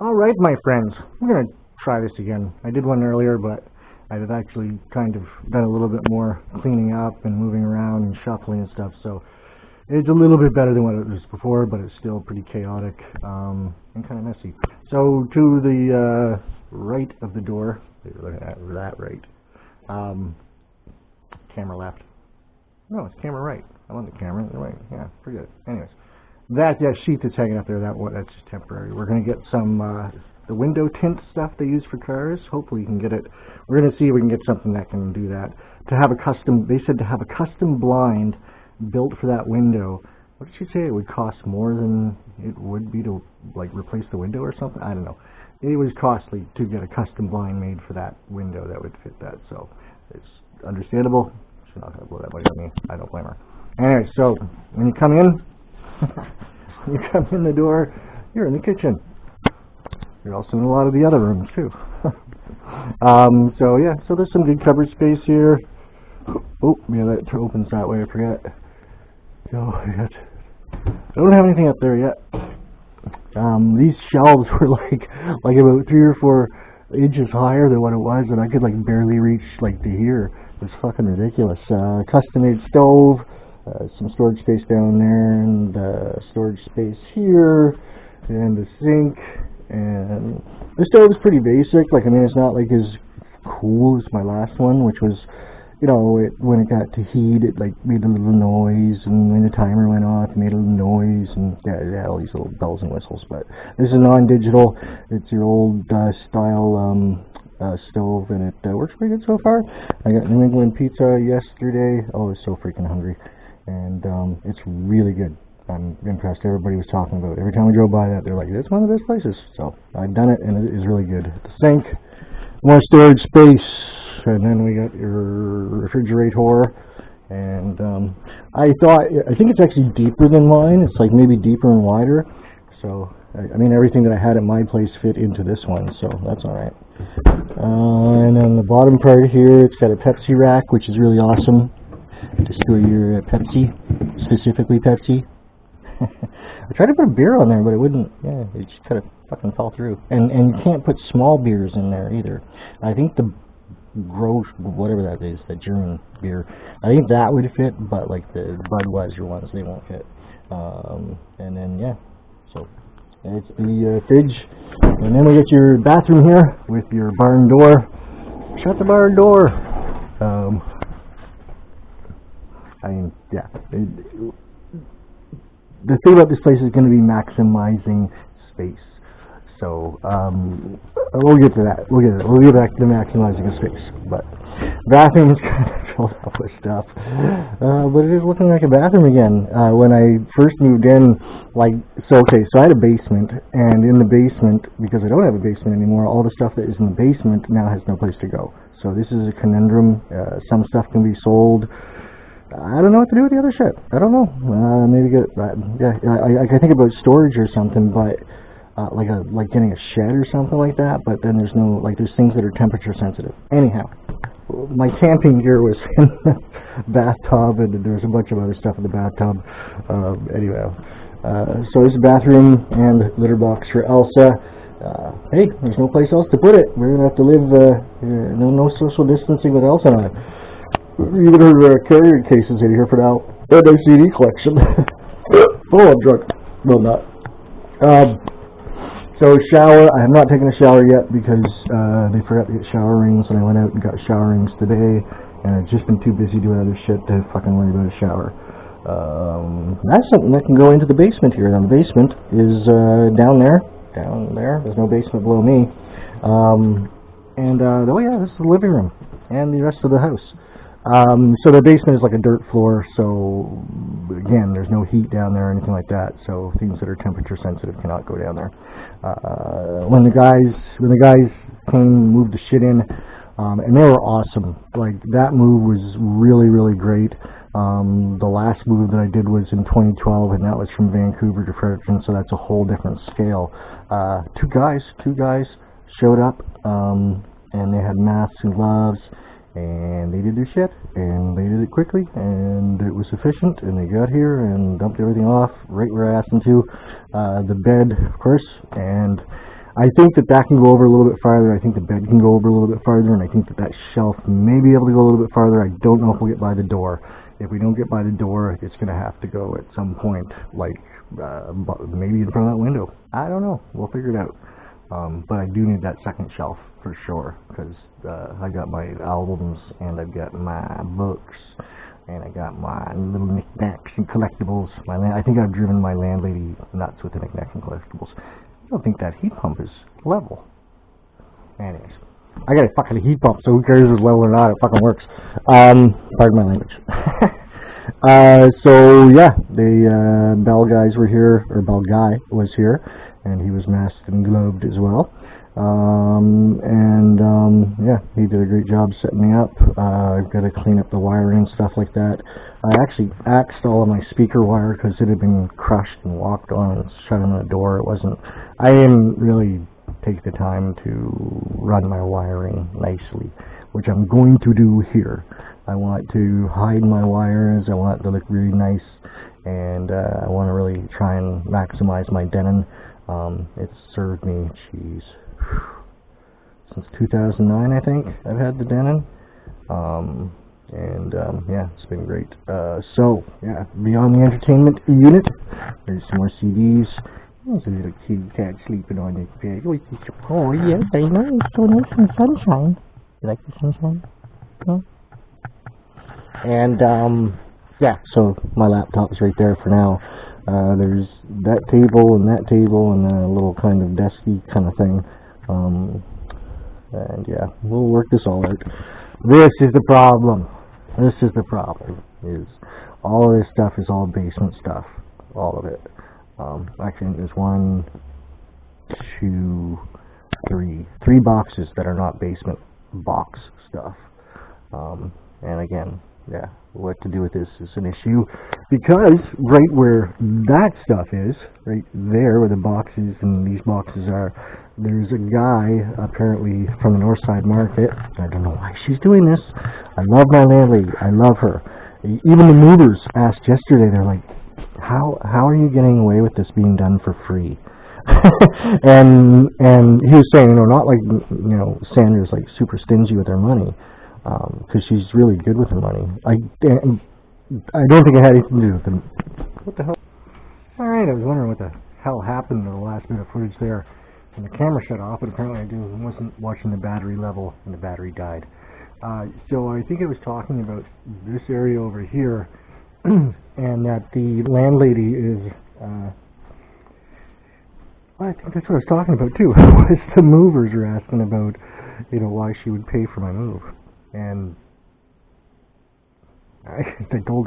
Alright, my friends, I'm going to try this again. I did one earlier, but I had actually kind of done a little bit more cleaning up and moving around and shuffling and stuff, so it's a little bit better than what it was before, but it's still pretty chaotic and kind of messy. So to the right of the door, that right, camera left. No, it's camera right. I want the camera right. Yeah, pretty good. Anyways, that sheet that's hanging up there, that's just temporary. We're going to get some the window tint stuff they use for cars. Hopefully you can get it. We're going to see if we can get something that can do that. To have a custom, they said to have a custom blind built for that window. What did she say? It would cost more than it would be to like replace the window or something. I don't know. It was costly to get a custom blind made for that window that would fit that. So it's understandable. She's not going to blow that money at me. I don't blame her. Anyway, so when you come in, you come in the door, you're in the kitchen. You're also in a lot of the other rooms too. So yeah, so there's some good cupboard space here. Oh, yeah, that opens that way. I forget. Oh, I don't have anything up there yet. These shelves were like about 3 or 4 inches higher than what it was, and I could like barely reach like to here. It was fucking ridiculous. Custom-made stove, some storage space down there, and storage space here, and the sink. And the stove is pretty basic. Like, I mean, it's not like as cool as my last one, which was, you know, when it got to heat, it like made a little noise, and when the timer went off, it made a little noise, and yeah, it had all these little bells and whistles. But this is non-digital. It's your old style stove, and it works pretty good so far. I got New England pizza yesterday. Oh, I was so freaking hungry, and it's really good. I'm impressed. Everybody was talking about it. Every time we drove by that, they're like, "It's one of the best places." So I've done it, and it is really good. The sink, more storage space, and then we got your refrigerator. And I think it's actually deeper than mine. It's like maybe deeper and wider. So I mean, everything that I had at my place fit into this one, so that's all right. And then the bottom part here, it's got a Pepsi rack, which is really awesome to store your Pepsi, specifically Pepsi. I tried to put a beer on there, but it wouldn't. Yeah, it just kind of fucking fell through. And you can't put small beers in there either. I think the Gross, whatever that is, the German beer, I think that would fit, but like the Budweiser ones, they won't fit. And then yeah, so it's the fridge, and then we get your bathroom here with your barn door. Shut the barn door. I mean, yeah. The thing about this place is going to be maximizing space. So we'll get to that. We'll get back to the maximizing of space. But bathroom is kind of filled up with stuff. But it is looking like a bathroom again. When I first moved in, so I had a basement, and in the basement, because I don't have a basement anymore, all the stuff that is in the basement now has no place to go. So this is a conundrum. Some stuff can be sold. I don't know what to do with the other shit. I don't know. Maybe get I think about storage or something, but like getting a shed or something like that. But then there's there's things that are temperature sensitive. Anyhow, my camping gear was in the bathtub, and there's a bunch of other stuff in the bathtub. So there's a bathroom and litter box for Elsa. Hey, there's no place else to put it. We're gonna have to live no social distancing with Elsa and I. Even her carrier cases in here for now. And my CD collection. Oh, I'm drunk. Well, not. So shower. I have not taken a shower yet because they forgot to get shower rings, and I went out and got shower rings today, and I've just been too busy doing other shit to fucking worry about a shower. That's something that can go into the basement here. Now the basement is down there. There's no basement below me. Oh yeah, this is the living room and the rest of the house. So the basement is like a dirt floor, so again, there's no heat down there or anything like that, so things that are temperature sensitive cannot go down there. When the guys came and moved the shit in, and they were awesome. Like, that move was really, really great. The last move that I did was in 2012, and that was from Vancouver to Fredericton, so that's a whole different scale. Two guys showed up, and they had masks and gloves, and they did their shit, and they did it quickly, and it was efficient, and they got here and dumped everything off right where I asked them to. The bed, of course, and I think that can go over a little bit farther. I think the bed can go over a little bit farther, and I think that shelf may be able to go a little bit farther. I don't know if we'll get by the door. If we don't get by the door, it's going to have to go at some point, like maybe in front of that window. I don't know. We'll figure it out. But I do need that second shelf for sure, because I got my albums, and I've got my books, and I got my little knickknacks and collectibles. I think I've driven my landlady nuts with the knickknacks and collectibles. I don't think that heat pump is level. Anyways, I got a fucking heat pump, so who cares if it's level or not? It fucking works. Pardon my language. So yeah, the Bell guys were here, or Bell guy was here, and he was masked and gloved as well. Yeah, he did a great job setting me up. I've got to clean up the wiring and stuff like that. I actually axed all of my speaker wire because it had been crushed and walked on and shut on the door. I didn't really take the time to run my wiring nicely, which I'm going to do here. I want to hide my wires. I want it to look really nice, and I want to really try and maximize my denim. It's served me, since 2009, I think I've had the denim. Yeah, it's been great. So yeah, beyond the entertainment unit, there's some more CDs. There's a little kitty cat sleeping on his bed. Oh yes, I know, it's so nice in the sunshine. You like the sunshine? Yeah. And yeah, so my laptop's right there for now. There's that table and a little kind of desky kind of thing. And yeah, we'll work this all out. This is the problem. Is all of this stuff is all basement stuff. All of it. Actually, there's 1, 2, 3 boxes that are not basement box stuff. And again, yeah, what to do with this is an issue, because right where that stuff is, right there where the boxes and these boxes are, there's a guy apparently from the North Side Market. I don't know why she's doing this. I love my landlady. I love her. Even the movers asked yesterday, they're like, how are you getting away with this being done for free? and he was saying, not like, Sandra's like super stingy with her money, because she's really good with her money. I don't think it had anything to do with them. What the hell? Alright, I was wondering what the hell happened to the last bit of footage there. And the camera shut off, but apparently I wasn't watching the battery level, and the battery died. So I think I was talking about this area over here, and that the landlady is, I think that's what I was talking about too, was the movers are asking about, why she would pay for my move. And I told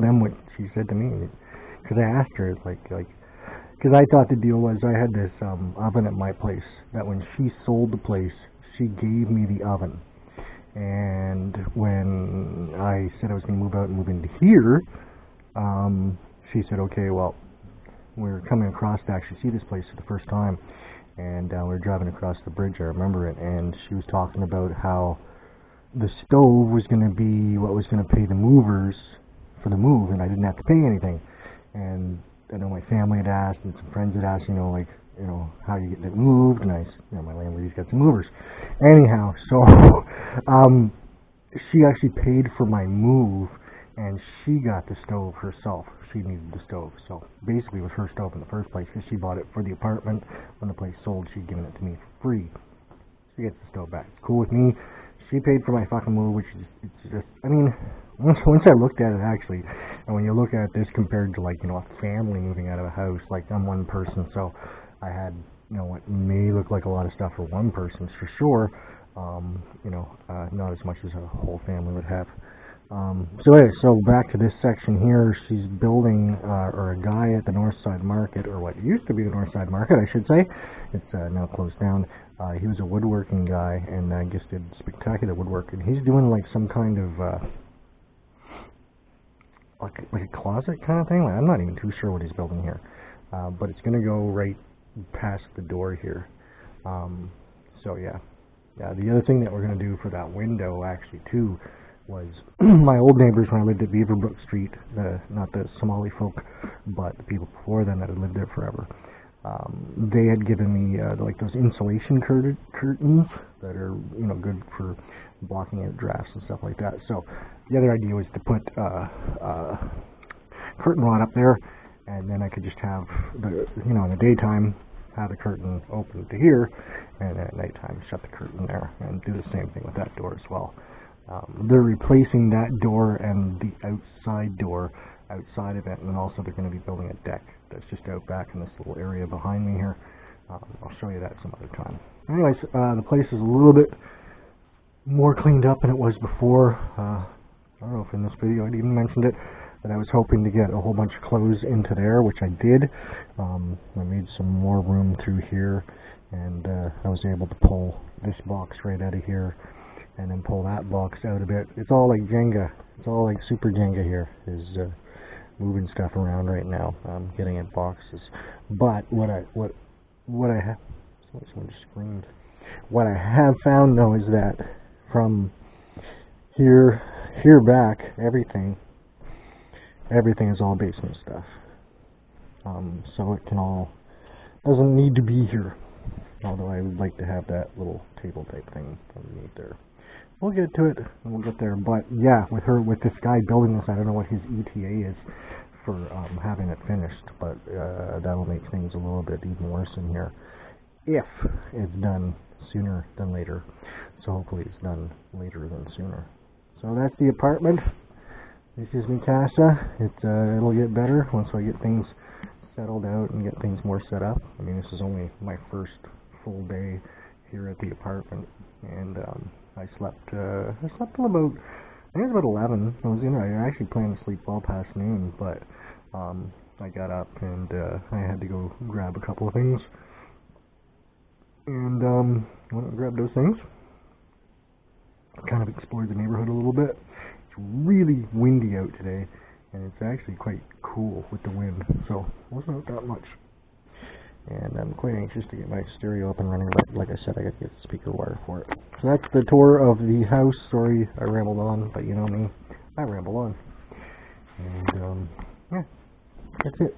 them what she said to me, because I asked her, because I thought the deal was I had this oven at my place, that when she sold the place, she gave me the oven. And when I said I was going to move out and move into here, she said, okay, well, we're coming across to actually see this place for the first time, and we were driving across the bridge, I remember it, and she was talking about how the stove was going to be what was going to pay the movers for the move, and I didn't have to pay anything. And I know my family had asked, and some friends had asked, how you get it moved, and my landlady's got some movers. Anyhow, so she actually paid for my move, and she got the stove herself. She needed the stove, so basically it was her stove in the first place, because she bought it for the apartment. When the place sold, she'd given it to me for free. She gets the stove back. It's cool with me. She paid for my fucking move, which is, it's just, once I looked at it actually, and when you look at this compared to a family moving out of a house, I'm one person, so I had, what may look like a lot of stuff for one person, for sure, not as much as a whole family would have. So anyway, so back to this section here, she's building, or a guy at the North Side Market, or what used to be the North Side Market, I should say. It's now closed down. He was a woodworking guy, and I guess did spectacular woodwork, and he's doing some kind of, like a closet kind of thing. I'm not even too sure what he's building here, but it's going to go right past the door here. So yeah. The other thing that we're going to do for that window, actually, too, was my old neighbors when I lived at Beaverbrook Street, not the Somali folk, but the people before them that had lived there forever. They had given me like those insulation curtains that are, you know, good for blocking out drafts and stuff like that. So the other idea was to put curtain rod up there, and then I could just have the, you know, in the daytime have the curtain open to here, and at nighttime shut the curtain there, and do the same thing with that door as well. They're replacing that door and the outside door outside of it, and also they're going to be building a deck that's just out back in this little area behind me here. I'll show you that some other time. Anyways, the place is a little bit more cleaned up than it was before. I don't know if in this video I'd even mentioned it, but I was hoping to get a whole bunch of clothes into there, which I did. I made some more room through here, and I was able to pull this box right out of here, and then pull that box out a bit. It's all like Jenga. It's all like Super Jenga here, is moving stuff around right now. I'm getting at boxes. But what I have, someone just screamed. What I have found though is that from here back, everything is all basement stuff. So it can all, doesn't need to be here. Although I would like to have that little table type thing underneath there. We'll get to it, and we'll get there. But yeah, with this guy building this, I don't know what his ETA is for having it finished, but that'll make things a little bit even worse in here if it's done sooner than later. So hopefully it's done later than sooner. So that's the apartment. This is mi casa. It'll get better once I get things settled out and get things more set up. I mean, this is only my first full day here at the apartment, and I slept till about, I think it was about 11. I actually planned to sleep well past noon, but I got up and I had to go grab a couple of things, and went and grabbed those things. Kind of explored the neighborhood a little bit. It's really windy out today, and it's actually quite cool with the wind, so it wasn't out that much. And I'm quite anxious to get my stereo up and running, but like I said, I got to get the speaker wire for it. So that's the tour of the house. Sorry I rambled on, but you know me, I ramble on. And yeah, that's it.